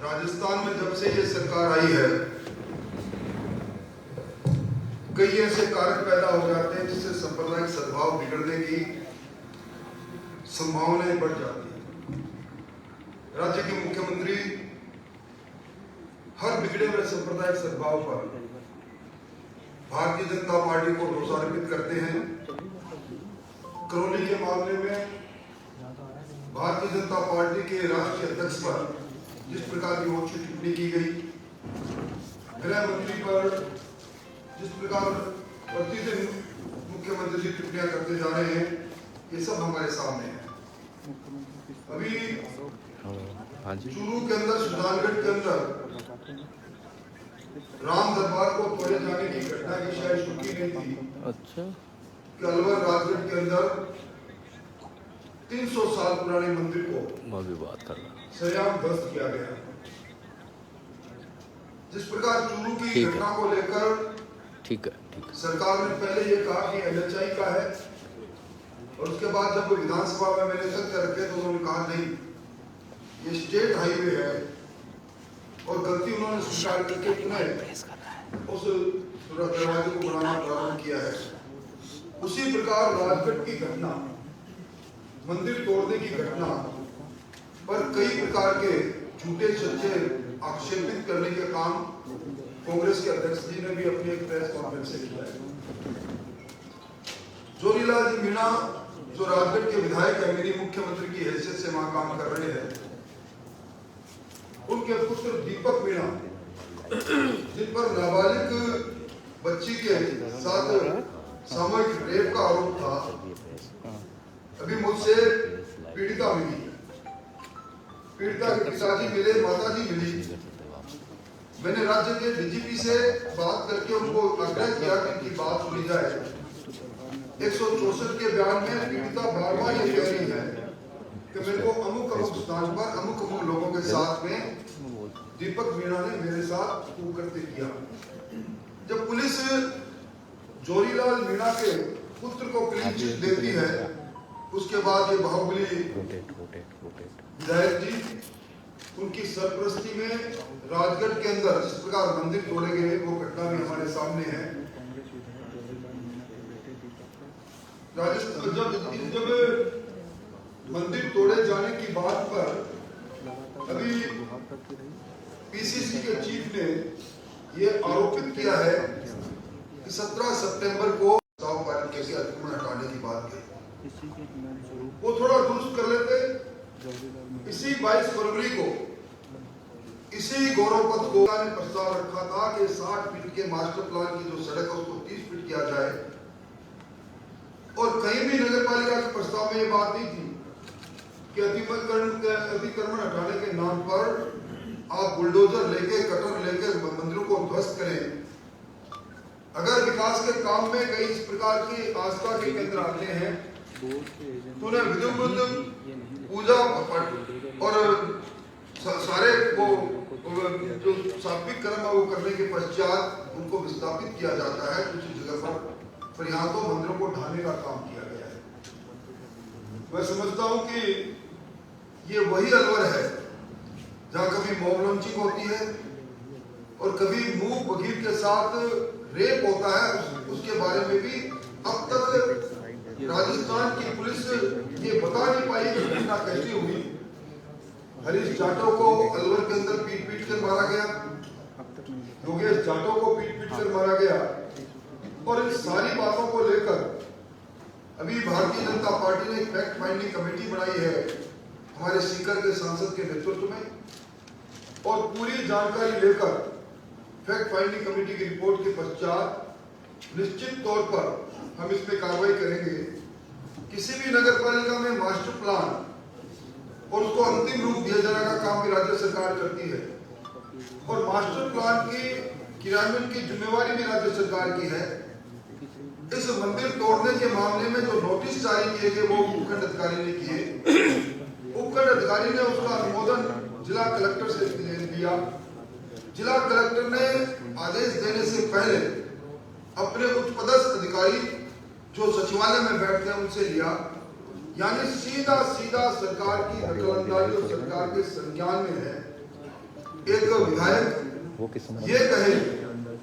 राजस्थान में जब से ये सरकार आई है, कई ऐसे कारक पैदा हो जाते हैं जिससे सांप्रदायिक सद्भाव बिगड़ने की संभावनाएं बढ़ जाती है। राज्य के मुख्यमंत्री हर बिगड़े हुए सांप्रदायिक सद्भाव पर भारतीय जनता पार्टी को दोषारोपित करते हैं। करौली के मामले में भारतीय जनता पार्टी के राष्ट्रीय अध्यक्ष पर जिस प्रकार की ओछी टिप्पणी की गई, गृह मंत्री पर जिस प्रकार प्रतिदिन मुख्यमंत्री जी टिप्पणियां करते जा रहे हैं, ये सब हमारे सामने है। अभी चूरू के अंदर, सुजानगढ़ के अंदर राम दरबार को तोड़े जाने की घटना की शायद छुट्टी नहीं थी। अच्छा, कि अलवर राजगढ़ के अंदर 300 साल पुराने मंदिर को बात कर रहा सरेआम ध्वस्त किया गया। जिस प्रकार चूरू की घटना को लेकर ठीक है सरकार ने पहले ये कहा कि NHI का है, और उसके बाद जब वो विधानसभा में मैंने तथ्य रखे तो उन्होंने कहा नहीं, ये स्टेट हाईवे है, और गलती उन्होंने स्वीकार करके पुनः उस दरवाजे को बनाना प्रारंभ किया है। उसी प्रकार राजगढ़ की घटना, मंदिर तोड़ने की घटना पर कई प्रकार के झूठे सच्चे आक्षेपित करने के काम कांग्रेस के अध्यक्ष जी ने भी अपनी एक प्रेस कॉन्फ्रेंस से किया है। जोरीलाल जी मीणा जो राजगढ़ के विधायक है, मेरी मुख्यमंत्री की हैसियत से वहां काम कर रहे हैं, उनके पुत्र दीपक मीणा जिन पर नाबालिग बच्ची के साथ सामूहिक रेप का आरोप था, अभी मुझसे पीड़िता मिली, पीड़िता के पिताजी मिले, माताजी मिली। मैंने राज्य के DGP से बात करके उनको आग्रह किया कि इनकी बात सुनी जाए। 164 के बयान में पीड़िता बार-बार ये कह रही है कि मेरे को अमुक स्थान पर अमुक लोगों के साथ में दीपक मीणा ने मेरे साथ कुकृत्य किया। जब पुलिस जोरीलाल मीणा के पुत्र को क्लीन चिट देती है, उसके बाद ये बाहुबली विधायक जी उनकी सरपरस्ती में राजगढ़ के अंदर जिस प्रकार मंदिर तोड़े गए, वो घटना भी हमारे सामने है। राजस्थान जब मंदिर तोड़े जाने की बात पर अभी PCC के चीफ ने ये आरोपित किया है कि 17 सितंबर को पारित कैसे अतिक्रमण हटाने की बात कही, वो थोड़ा दुरुस्त कर लेते। इसी 22 फरवरी को इसी गौरव पथ को ने प्रस्ताव रखा था कि 60 फीट के मास्टर प्लान की जो सड़क है उसको 30 फीट किया जाए, और कहीं भी नगर पालिका के प्रस्ताव में ये बात नहीं थी कि अतिक्रमण हटाने के नाम पर आप बुलडोजर लेके, कटर लेके मंदिरों को ध्वस्त करें। अगर विकास के काम में कई इस प्रकार की आस्था के केंद्र आते हैं तो उन्हें विधिवत पूजा और सारे वो जो सात्विक कर्म है वो करने के पश्चात उनको विस्थापित किया जाता है। दूसरी जगह पर यहाँ तो मंदिरों को ढाने का काम किया गया है। मैं समझता हूँ कि ये वही अलवर है जहाँ कभी मॉब लॉन्चिंग होती है और कभी मूक बघीर के साथ रेप होता है। उसके बारे में भी अब तक राजस्थान की पुलिस ये बता नहीं पाई कि घटना कैसी हुई। हरीश जाटव को अलवर के अंदर पीट कर मारा गया, योगेश जाटव को पीट कर मारा गया, और इन सारी बातों को लेकर अभी भारतीय जनता पार्टी ने एक फैक्ट फाइंडिंग कमेटी बनाई है हमारे सीकर के सांसद के नेतृत्व में, और पूरी जानकारी लेकर फैक्ट फाइंडिंग कमेटी की रिपोर्ट के पश्चात निश्चित तौर पर हम इस पे कार्रवाई करेंगे। किसी भी नगर पालिका में मास्टर प्लान और उसको अंतिम रूप दिया जाने का काम भी राज्य सरकार करती है, और मास्टर प्लान की क्रियान्वयन की जिम्मेवारी भी राज्य सरकार की है। इस मंदिर तोड़ने के मामले में जो नोटिस जारी किए गए वो उपखंड अधिकारी ने किए। उपखंड अधिकारी ने उसका अनुमोदन जिला कलेक्टर से दिया। जिला कलेक्टर ने आदेश देने से पहले अपने उच्च पदस्थ अधिकारी जो सचिवालय में बैठते हैं उनसे लिया, यानी सीधा सरकार की दखलंदाजी और सरकार के संज्ञान में है। एक विधायक ये कहे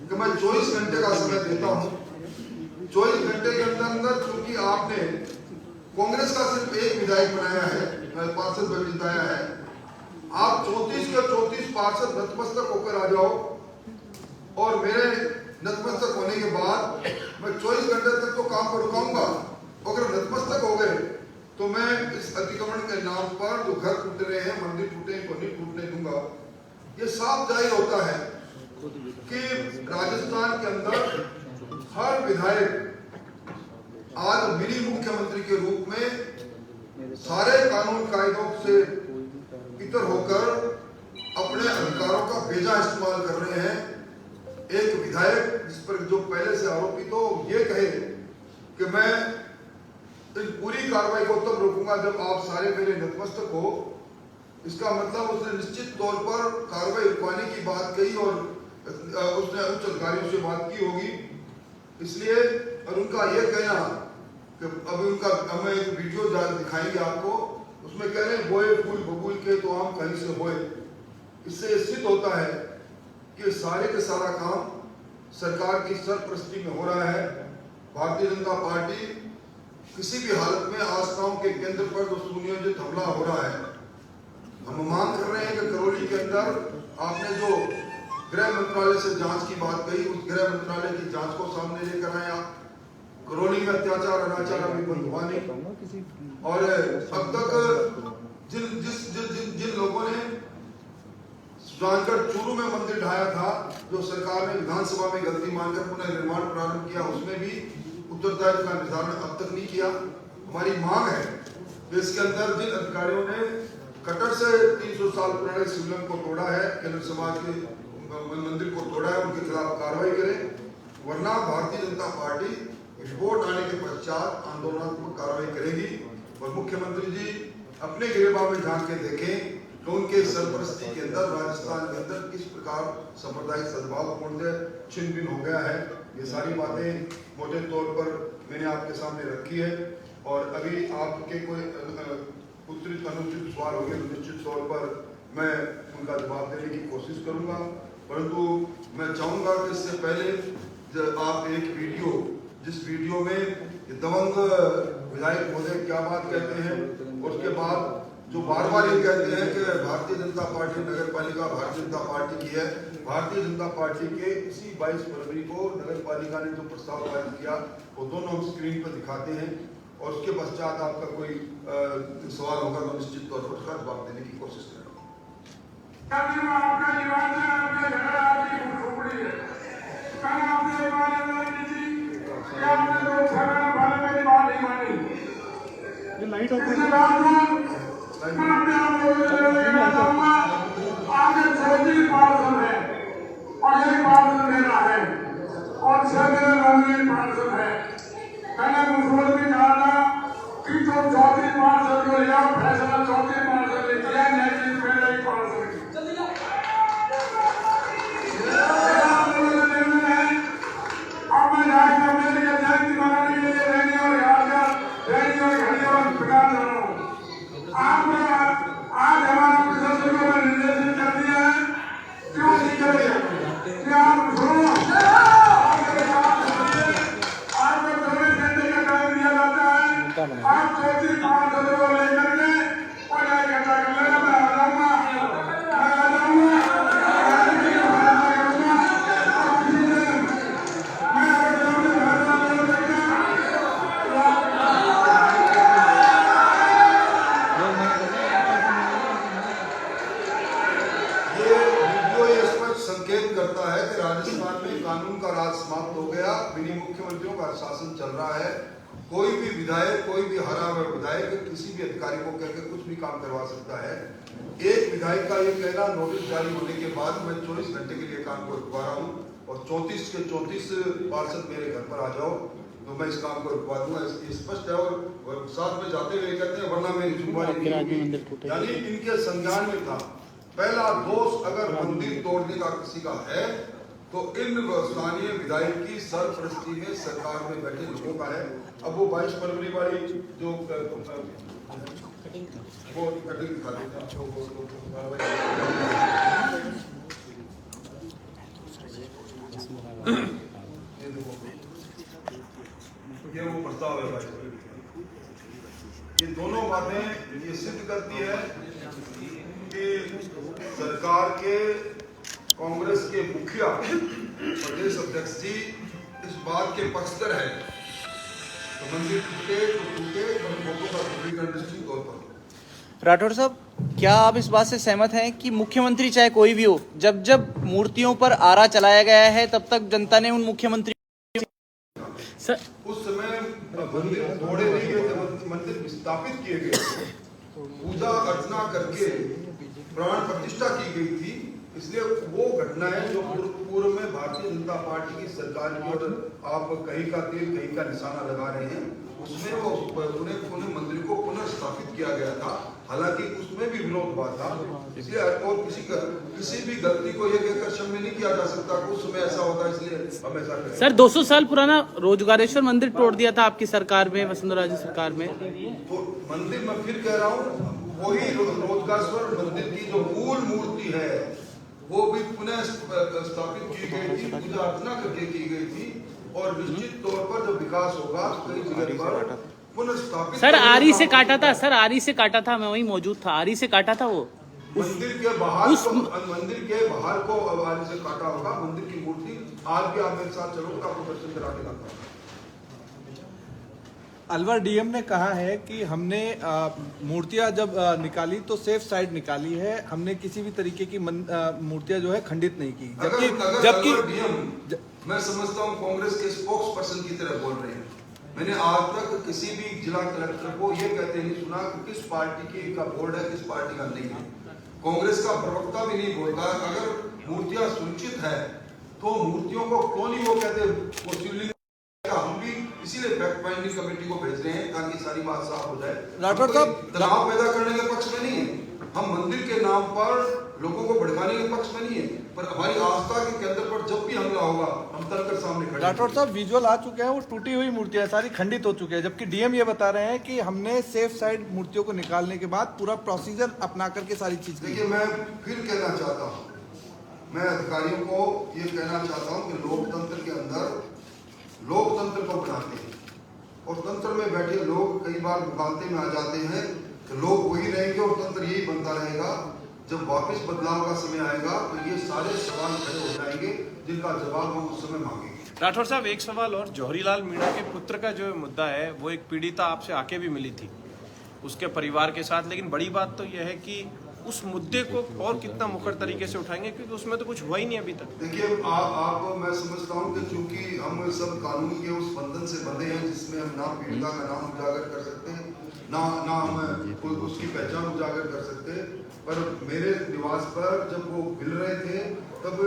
कि मैं 24 घंटे का समय देता हूं, 24 घंटे के अंदर क्योंकि आपने कांग्रेस का सिर्फ एक विधायक बनाया है, पार्षद जिताया है, आप 34 के 34 पार्षद नतमस्तक होकर आ जाओ और मेरे नतमस्तक होने के बाद मैं 24 घंटे तक तो काम को रुकाऊंगा। अगर नतमस्तक हो गए तो मैं इस अतिक्रमण के नाम पर जो घर टूट रहे हैं, मंदिर टूटे हैं, को नहीं टूटने दूंगा। ये साफ जाहिर होता है कि राजस्थान के अंदर हर विधायक आज मिनी मुख्यमंत्री के रूप में सारे कानून कायदों से इतर होकर अपने अधिकारों का बेजा इस्तेमाल कर रहे हैं। एक विधायक जिस पर जो पहले से आरोपित हो ये कहे कि मैं इस पूरी कार्रवाई को तब रोकूंगा जब आप सारे मेरे नतमस्तक हो, इसका मतलब उसने निश्चित तौर पर कार्रवाई रुकवाने की बात कही और उसने उच्च अधिकारियों से बात की होगी। इसलिए और उनका यह कहना कि अभी उनका हमें एक वीडियो दिखाएंगे आपको, उसमें कह रहे हैं बोए फूल बबूल के तो आम कहीं से होए। इससे सिद्ध होता है कि सारे के सारा काम सरकार की सरपरस्ती में हो रहा है। भारतीय जनता पार्टी किसी भी हालत में आस्थाओं के केंद्र पर जो सुनियोजित हमला हो रहा है, हम मांग कर रहे हैं कि करौली के अंदर आपने जो गृह मंत्रालय से जांच की बात कही, उस गृह मंत्रालय की जांच को सामने लेकर आए। करौली में अत्याचार अनाचार अभी बंद हुआ नहीं और अब तक जिन लोगों ने जानकर चूरू में मंदिर ढाया था, जो सरकार ने विधानसभा में गलती मानकर पुनर्निर्माण प्रारंभ किया, उसमें भी उत्तरदायित्व का निर्धारण अब तक नहीं किया। हमारी मांग है कि इसके अंदर जिन अधिकारियों ने कटर से 300 साल पुराने शिवलिंग को तोड़ा है, केंद्र समाज के मंदिर को तोड़ा है, उनके खिलाफ कार्रवाई करें, वरना भारतीय जनता पार्टी रिपोर्ट आने के पश्चात आंदोलनात्मक कार्रवाई करेगी। और मुख्यमंत्री जी अपने गिरेबान में झांक के देखें तो उनके सरपरस्ती के अंदर राजस्थान के अंदर किस प्रकार सांप्रदायिक सद्भाव पूर्ण छिन्न भिन्न हो गया है। ये सारी बातें मोटे तौर पर मैंने आपके सामने रखी है और अभी आपके कोई उत्तरित अनुचित सवाल हो गए तो निश्चित तौर पर मैं उनका जवाब देने की कोशिश करूंगा। परंतु मैं चाहूंगा कि इससे पहले जब आप एक वीडियो, जिस वीडियो में दबंग विधायक महोदय क्या बात कहते हैं, उसके बाद जो बार बार ये कहते हैं कि भारतीय जनता पार्टी नगर पालिका भारतीय जनता पार्टी की है, भारतीय जनता पार्टी के इसी 22 फरवरी को नगर पालिका ने जो प्रस्ताव पारित किया वो दोनों हम स्क्रीन पर दिखाते हैं और उसके पश्चात आपका कोई सवाल होगा तो निश्चित तौर पर उसका जवाब देने की कोशिश करेंगे। लाइट आगे छोटी पार्षद है और एक पार्षद मेरा है और 6 पार्षद है। मैंने मुख्यमंत्री कहा था कि जो चौथी पार्षद को लिया फैसला चौथी पार्षद ने किया, न्यायाधीश मेरे एक पार्षद की अब मैं जाकर मेरे के जयंती मनाने के लिए रहने और यहाँ रहने और घड़ी और प्रकार जा रहा हूँ। आज हमारा प्रशासन को मैंने निर्देशित कर दिया है, क्यों नहीं करेंगे कि आप सुनो, आपको 24 घंटे का टाइम दिया जाता है, आप 34 पार्षदों को लेकर के और 1 घंटा कर लेना, मैं आ जाऊंगा करता है कि राजस्थान में कानून का राज समाप्त हो गया, मिनी मुख्यमंत्रियों का शासन चल रहा है। कोई भी विधायक, कोई भी हरा हुआ विधायक किसी भी अधिकारी को कहकर कुछ भी काम करवा सकता है। एक विधायक का ये कहना नोटिस जारी होने के बाद मैं 24 घंटे के लिए काम को रुकवा रहा हूँ और 34 के 34 पार्षद मेरे घर पर आ जाओ तो मैं इस काम को रुकवा दूंगा, स्पष्ट है। और साथ में जाते हुए कहते हैं वरना मेरी जुम्मेवारी नहीं होगी, यानी इनके संज्ञान में था। पहला दोष अगर मंदिर तोड़ने का किसी का है तो इन स्थानीय विधायक की सरपरस्ती में सरकार में बैठे लोगों का है। अब वो 22 फरवरी वाली जो वो कटिंग दिखा देते हैं। बातें ये सिद्ध करती है कि सरकार के कांग्रेस के मुखिया प्रदेश अध्यक्ष जी इस बात के पक्षधर है तो मंदिर टूटे तो टूटे, मौकों पर टूटेगा निश्चित तौर पर। राठौर साहब, क्या आप इस बात से सहमत हैं कि मुख्यमंत्री चाहे कोई भी हो, जब जब मूर्तियों पर आरा चलाया गया है तब तक जनता ने उन मुख्यमंत्री उस समय मंदिर तोड़े नहीं गए थे, मंदिर स्थापित किए गए थे, पूजा अर्चना करके प्राण प्रतिष्ठा की गई थी। इसलिए वो घटनाएं जो पूर्व में भारतीय जनता पार्टी की सरकार की और आप कहीं का तीर कहीं का निशाना लगा रहे हैं, उसमें वो उन्हें मंदिर को पुनर्स्थापित किया गया था। हालांकि उसमें भी विरोध हुआ था, इसलिए और किसी भी गलती को ये कहकर क्षम्य नहीं किया जा सकता। उस समय ऐसा होता है, इसलिए हमेशा करें। सर 200 साल पुराना रोजगारेश्वर मंदिर तोड़ दिया था आपकी सरकार में, वसुंधरा राजे सरकार में। तो मंदिर मैं फिर कह रहा हूँ, वही रोजगारेश्वर मंदिर की जो मूल मूर्ति है वो भी पुनः स्थापित की गई थी, पूजा अर्चना करके की गई थी और निश्चित तौर पर जब विकास होगा कई जगह पर पुनर्स्थापित। सर आरी से काटा था, सर आरी से काटा था, मैं वहीं मौजूद था, आरी से काटा था वो। मंदिर के बाहर को आरी से काटा होगा। मंदिर की मूर्ति आज भी आप मेरे साथ चलोगे तो आपको दर्शन करा के लाता हूं। अलवर डीएम ने कहा है कि हमने मूर्तियां जब निकाली तो सेफ साइड निकाली है, हमने किसी भी तरीके की मूर्तियां जो है खंडित नहीं की। जबकि मैं समझता हूं कांग्रेस के स्पोक्स पर्सन की तरह बोल रहे हैं। मैंने आज तक किसी भी जिला कलेक्टर को ये कहते नहीं सुना कि किस पार्टी की का बोर्ड है, किस पार्टी का नहीं है। कांग्रेस का प्रवक्ता भी नहीं बोलता। अगर मूर्तियां सुरक्षित है तो मूर्तियों को क्यों नहीं वो कहते। हम भी इसीलिए फैक्ट फाइंडिंग कमेटी को भेज रहे हैं ताकि सारी बात साफ हो जाए। राठौर साहब, तनाव पैदा करने के पक्ष में नहीं है, हम मंदिर के नाम पर लोगों को भड़काने के पक्ष में नहीं है, पर हमारी आस्था के केंद्र पर जब भी हमला होगा हम तलकर सामने खड़े। राठौर साहब, विजुअल आ चुके हैं, वो टूटी हुई मूर्तियां सारी खंडित हो चुकी है, जबकि डीएम ये बता रहे हैं कि हमने सेफ साइड मूर्तियों को निकालने के बाद पूरा प्रोसीजर अपना करके सारी चीज। देखिए, मैं फिर कहना चाहता हूँ, मैं अधिकारियों को ये कहना चाहता हूँ कि लोकतंत्र के अंदर लोकतंत्र को बनाते हैं और तंत्र में बैठे लोग कई बार मुखालते में आ जाते हैं कि लोग वही रहेंगे और तंत्र यही बनता रहेगा। जब वापस बदलाव का समय आएगा तो ये सारे सवाल खड़े हो जाएंगे जिनका जवाब हम उस समय मांगेंगे। राठौर साहब, एक सवाल और, जौहरीलाल मीणा के पुत्र का जो मुद्दा है वो एक पीड़िता आपसे आके भी मिली थी उसके परिवार के साथ, लेकिन बड़ी बात तो यह है कि उस मुद्दे को और कितना मुखर तरीके से उठाएंगे क्योंकि उसमें तो कुछ हुआ ही नहीं अभी तक। देखिए, आप मैं समझता हूँ कि चूंकि हम सब कानून के उस बंधन से बंधे हैं जिसमें हम ना पीड़िता का नाम उजागर कर सकते हैं, ना हम उसकी पहचान उजागर कर सकते हैं। पर मेरे निवास पर जब वो मिल रहे थे तब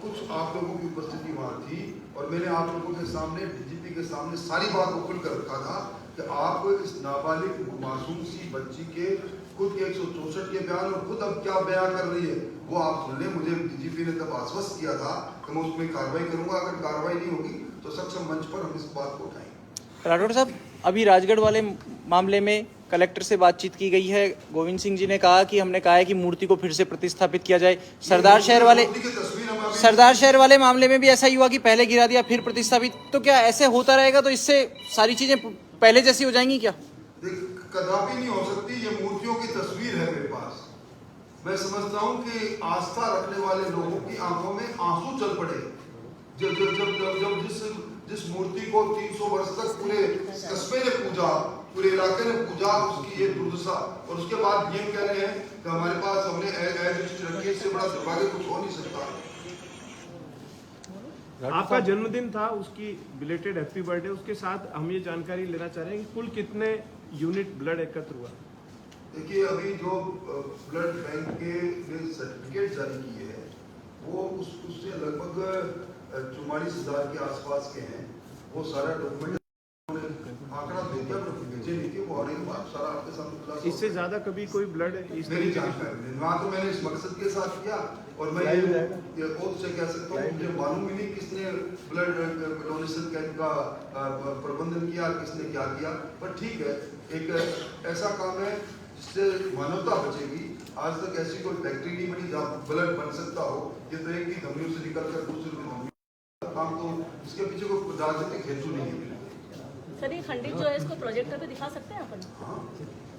कुछ आप लोगों की उपस्थिति वहाँ थी और मैंने आप लोगों के सामने, डीजीपी के सामने सारी बात को खुल कर रखा था कि आप इस नाबालिग मासूम सी बच्ची के खुद के 164 के बयान और खुद अब क्या बयान कर रही है वो आप सुन लें। मुझे डीजीपी ने तब आश्वस्त किया था कि मैं उसमें कार्रवाई करूंगा, अगर कार्रवाई नहीं होगी तो सक्षम मंच पर हम इस बात को उठाएंगे। राठौर साहब, अभी राजगढ़ वाले मामले में कलेक्टर से बातचीत की गई है। गोविंद सिंह जी ने कहा कि हमने कहा है कि मूर्ति को फिर से प्रतिस्थापित किया जाए। सरदार शहर वाले मामले में भी ऐसा ही हुआ कि पहले गिरा दिया फिर प्रतिस्थापित, तो क्या ऐसे होता रहेगा तो इससे सारी चीजें पहले जैसी हो जाएंगी क्या? कदापि नहीं हो सकती। ये मूर्तियों की तस्वीर है मेरे पास। मैं समझता हूँ कि आस्था रखने वाले लोगों की आंखों में आंसू चल पड़े जब जिस मूर्ति को 300 वर्ष तक पूरे कस्बे ने पूजा, पूरे इलाके ने पूजा, उसकी ये दुर्दशा, और उसके बाद ये कह रहे हैं कि हमारे पास हमने रखी, इससे बड़ा दुर्भाग्य कुछ हो नहीं सकता। आपका जन्मदिन था, उसकी बिलेटेड हैप्पी बर्थडे, उसके साथ हम ये जानकारी लेना चाह रहे हैं कि कुल कितने यूनिट ब्लड एकत्र हुआ? देखिए, अभी जो ब्लड बैंक के सर्टिफिकेट जारी किए हैं वो उससे लगभग 44,000 के आसपास के हैं। वो सारा डॉक्यूमेंट आंकड़ा दे दिया, भेजे नहीं थे, वो आने के बाद सारा आपके सामने। इससे ज्यादा कभी कोई ब्लड इस मेरी जानकारी वहाँ तो मैंने इस मकसद के साथ किया और मैं ये ओथ से कह सकता हूँ मुझे मालूम ही नहीं किसने ब्लड डोनेशन कैंप का प्रबंधन किया, किसने क्या किया, पर ठीक है, एक ऐसा काम है जिससे मानवता बचेगी। आज तक ऐसी कोई फैक्ट्री नहीं बनी जहाँ ब्लड बन सकता हो। ये तो एक ही धमनियों से निकल कर दूसरे काम, तो इसके पीछे कोई राजनीतिक हेतु नहीं है। कभी खंडित जो है इसको प्रोजेक्टर पे दिखा सकते हैं अपन,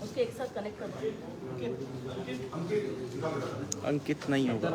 उसके एक साथ कनेक्ट करके। अंकित नहीं होगा।